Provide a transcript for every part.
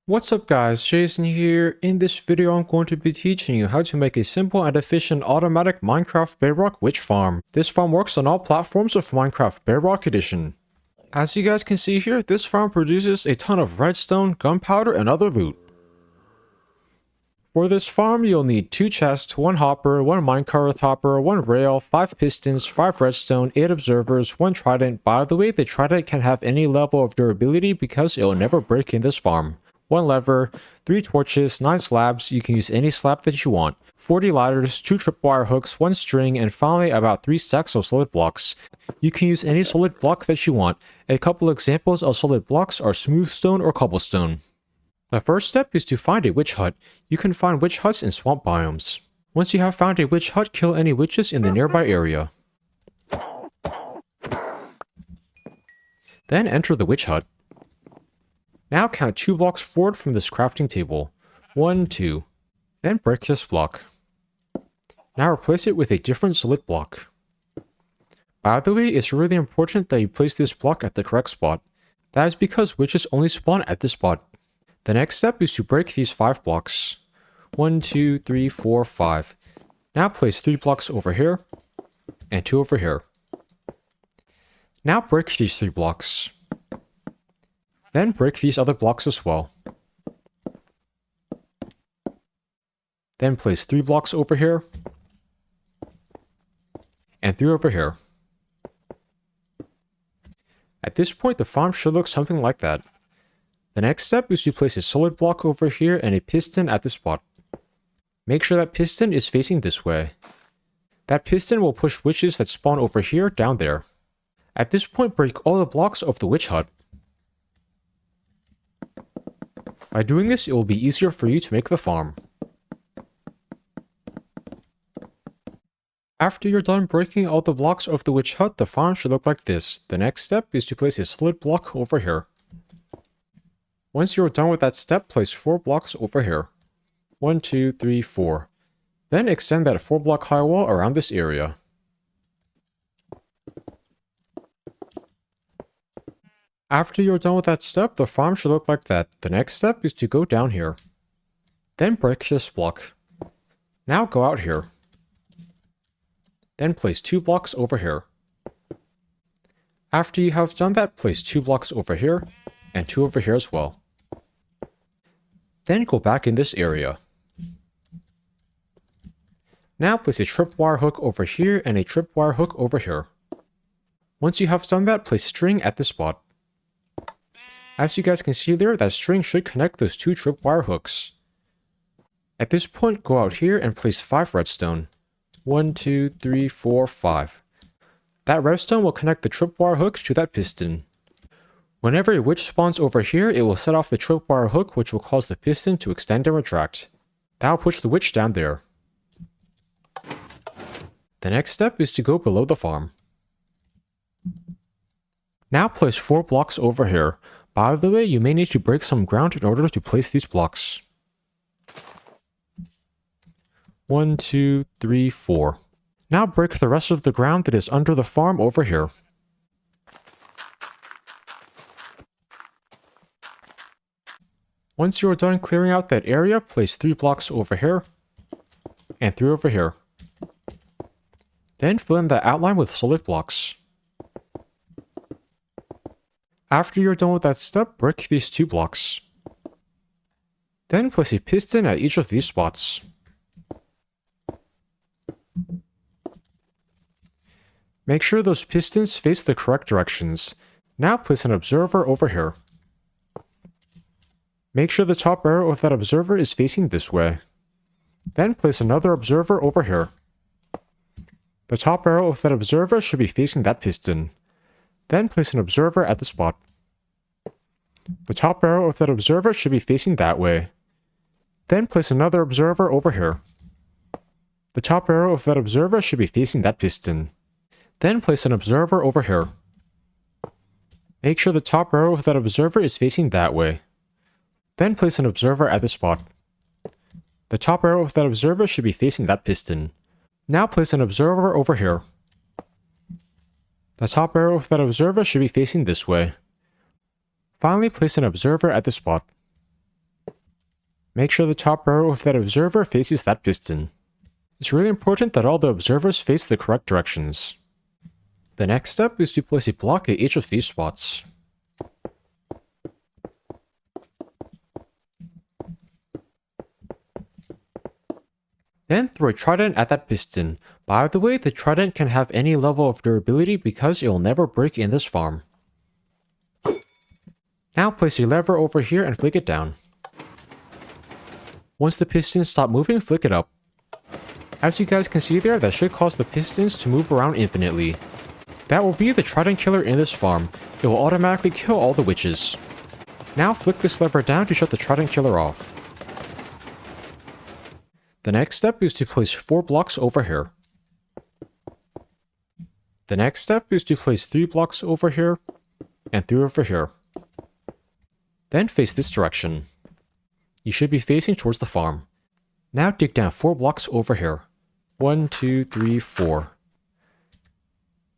What's up guys, Jason here. In this video I'm going to be teaching you how to make a simple and efficient automatic Minecraft Bedrock witch farm. This farm works on all platforms of Minecraft Bedrock Edition. As you guys can see here, this farm produces a ton of redstone, gunpowder, and other loot. For this farm you'll need 2 chests, 1 hopper, 1 minecart hopper, 1 rail, 5 pistons, 5 redstone, 8 observers, 1 trident. By the way, the trident can have any level of durability because it will never break in this farm. 1 lever, 3 torches, 9 slabs, you can use any slab that you want, 40 ladders, 2 tripwire hooks, 1 string, and finally about 3 stacks of solid blocks. You can use any solid block that you want. A couple examples of solid blocks are smooth stone or cobblestone. The first step is to find a witch hut. You can find witch huts in swamp biomes. Once you have found a witch hut, kill any witches in the nearby area. Then enter the witch hut. Now count 2 blocks forward from this crafting table. 1, 2. Then break this block. Now replace it with a different solid block. By the way, it's really important that you place this block at the correct spot. That is because witches only spawn at this spot. The next step is to break these 5 blocks. 1, 2, 3, 4, 5. Now place 3 blocks over here, and 2 over here. Now break these 3 blocks. Then break these other blocks as well. Then place 3 blocks over here, and 3 over here. At this point, the farm should look something like that. The next step is to place a solid block over here and a piston at this spot. Make sure that piston is facing this way. That piston will push witches that spawn over here down there. At this point, break all the blocks of the witch hut. By doing this, it will be easier for you to make the farm. After you're done breaking all the blocks of the witch hut, the farm should look like this. The next step is to place a solid block over here. Once you're done with that step, place 4 blocks over here. 1, 2, 3, 4. Then extend that 4 block high wall around this area. After you're done with that step, the farm should look like that. The next step is to go down here. Then break this block. Now go out here. Then place 2 blocks over here. After you have done that, place 2 blocks over here, and 2 over here as well. Then go back in this area. Now place a tripwire hook over here and a tripwire hook over here. Once you have done that, place string at this spot. As you guys can see there, that string should connect those 2 tripwire hooks. At this point, go out here and place 5 redstone. 1, 2, 3, 4, 5. That redstone will connect the tripwire hooks to that piston. Whenever a witch spawns over here, it will set off the tripwire hook, which will cause the piston to extend and retract. That will push the witch down there. The next step is to go below the farm. Now place 4 blocks over here. By the way, you may need to break some ground in order to place these blocks. 1, 2, 3, 4. Now break the rest of the ground that is under the farm over here. Once you are done clearing out that area, place 3 blocks over here, and 3 over here. Then fill in the outline with solid blocks. After you're done with that step, break these 2 blocks. Then place a piston at each of these spots. Make sure those pistons face the correct directions. Now place an observer over here. Make sure the top arrow of that observer is facing this way. Then place another observer over here. The top arrow of that observer should be facing that piston. Then place an observer at the spot. The top arrow of that observer should be facing that way. Then place another observer over here. The top arrow of that observer should be facing that piston. Then place an observer over here. Make sure the top arrow of that observer is facing that way. Then place an observer at the spot. The top arrow of that observer should be facing that piston. Now place an observer over here. The top arrow of that observer should be facing this way. Finally, place an observer at the spot. Make sure the top barrel of that observer faces that piston. It's really important that all the observers face the correct directions. The next step is to place a block at each of these spots. Then throw a trident at that piston. By the way, the trident can have any level of durability because it will never break in this farm. Now place a lever over here and flick it down. Once the pistons stop moving, flick it up. As you guys can see there, that should cause the pistons to move around infinitely. That will be the trident killer in this farm. It will automatically kill all the witches. Now flick this lever down to shut the trident killer off. The next step is to place 4 blocks over here. The next step is to place 3 blocks over here and 3 over here. Then face this direction. You should be facing towards the farm. Now dig down 4 blocks over here. 1, 2, 3, 4.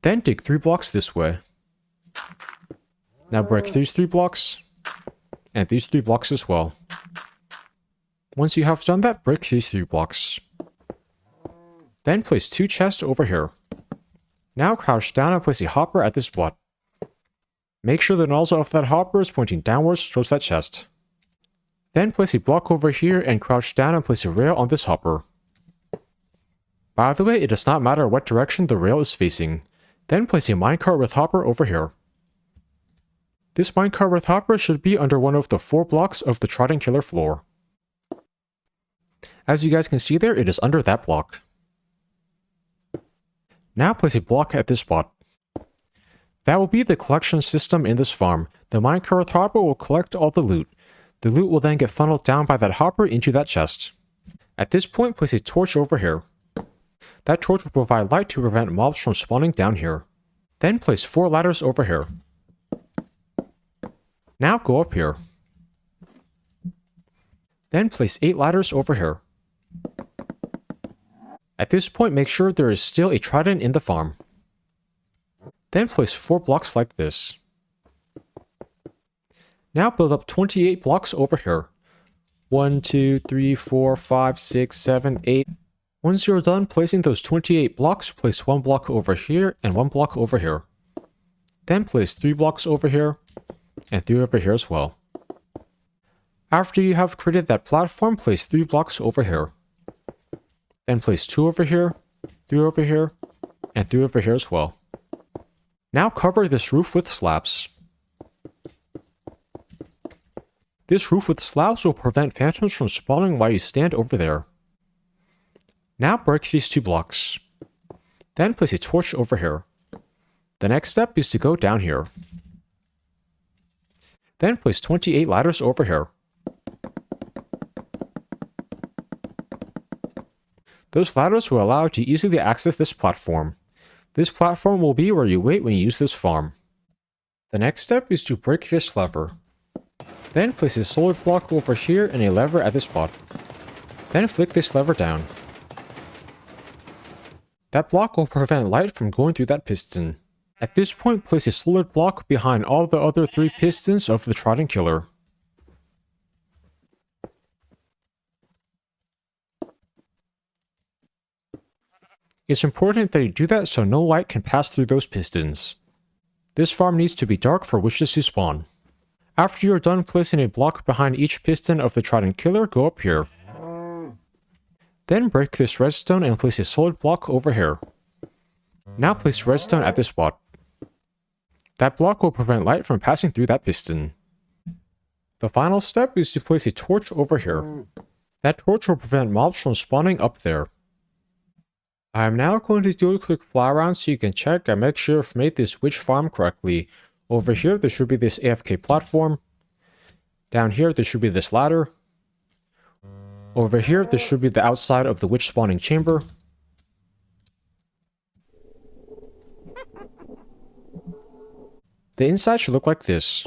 Then dig 3 blocks this way. Now break these 3 blocks and these 3 blocks as well. Once you have done that, break these 3 blocks. Then place 2 chests over here. Now crouch down and place a hopper at this spot. Make sure the nozzle of that hopper is pointing downwards towards that chest. Then place a block over here and crouch down and place a rail on this hopper. By the way, it does not matter what direction the rail is facing. Then place a minecart with hopper over here. This minecart with hopper should be under one of the 4 blocks of the trident killer floor. As you guys can see there, it is under that block. Now place a block at this spot. That will be the collection system in this farm. The minecart with hopper will collect all the loot. The loot will then get funneled down by that hopper into that chest. At this point, place a torch over here. That torch will provide light to prevent mobs from spawning down here. Then place 4 ladders over here. Now go up here. Then place 8 ladders over here. At this point, make sure there is still a trident in the farm. Then place 4 blocks like this. Now build up 28 blocks over here. 1, 2, 3, 4, 5, 6, 7, 8. Once you're done placing those 28 blocks, place 1 block over here and 1 block over here. Then place 3 blocks over here and 3 over here as well. After you have created that platform, place 3 blocks over here. Then place 2 over here, 3 over here, and 3 over here as well. Now cover this roof with slabs. This roof with slabs will prevent phantoms from spawning while you stand over there. Now break these 2 blocks. Then place a torch over here. The next step is to go down here. Then place 28 ladders over here. Those ladders will allow you to easily access this platform. This platform will be where you wait when you use this farm. The next step is to break this lever. Then place a solid block over here and a lever at this spot. Then flick this lever down. That block will prevent light from going through that piston. At this point, place a solid block behind all the other 3 pistons of the trident killer. It's important that you do that so no light can pass through those pistons. This farm needs to be dark for witches to spawn. After you're done placing a block behind each piston of the trident killer, go up here. Then break this redstone and place a solid block over here. Now place redstone at this spot. That block will prevent light from passing through that piston. The final step is to place a torch over here. That torch will prevent mobs from spawning up there. I am now going to do a quick fly around so you can check and make sure I've made this witch farm correctly. Over here there should be this AFK platform. Down here there should be this ladder. Over here there should be the outside of the witch spawning chamber. The inside should look like this.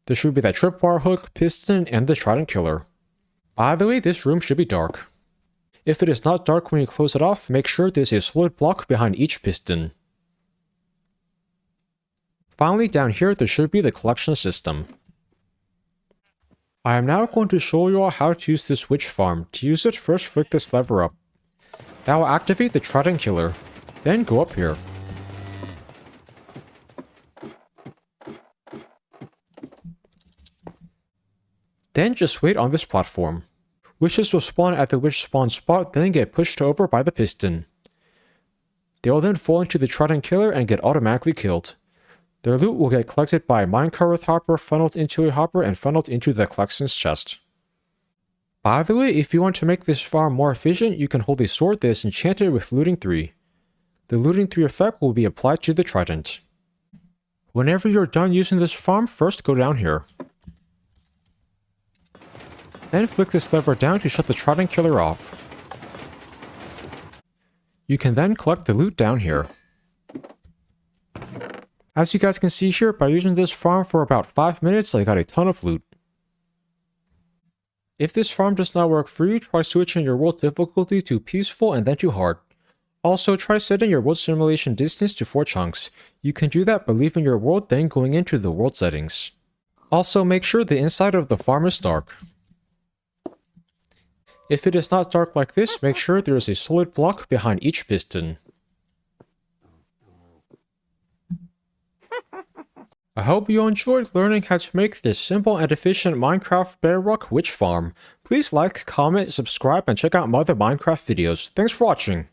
There should be that tripwire hook, piston, and the trident killer. By the way, this room should be dark. If it is not dark when you close it off, make sure there's a solid block behind each piston. Finally, down here there should be the collection system. I am now going to show you all how to use this witch farm. To use it, first flick this lever up. That will activate the Trident Killer. Then go up here. Then just wait on this platform. Witches will spawn at the witch spawn spot, then get pushed over by the piston. They will then fall into the Trident Killer and get automatically killed. Their loot will get collected by a minecart with hopper, funneled into a hopper, and funneled into the collections chest. By the way, if you want to make this farm more efficient, you can hold a sword that is enchanted with Looting 3. The Looting 3 effect will be applied to the trident. Whenever you're done using this farm, first go down here. Then flick this lever down to shut the Trident Killer off. You can then collect the loot down here. As you guys can see here, by using this farm for about 5 minutes, I got a ton of loot. If this farm does not work for you, try switching your world difficulty to peaceful and then to hard. Also, try setting your world simulation distance to 4 chunks. You can do that by leaving your world, then going into the world settings. Also, make sure the inside of the farm is dark. If it is not dark like this, make sure there is a solid block behind each piston. I hope you enjoyed learning how to make this simple and efficient Minecraft Bedrock witch farm. Please like, comment, subscribe, and check out my other Minecraft videos. Thanks for watching.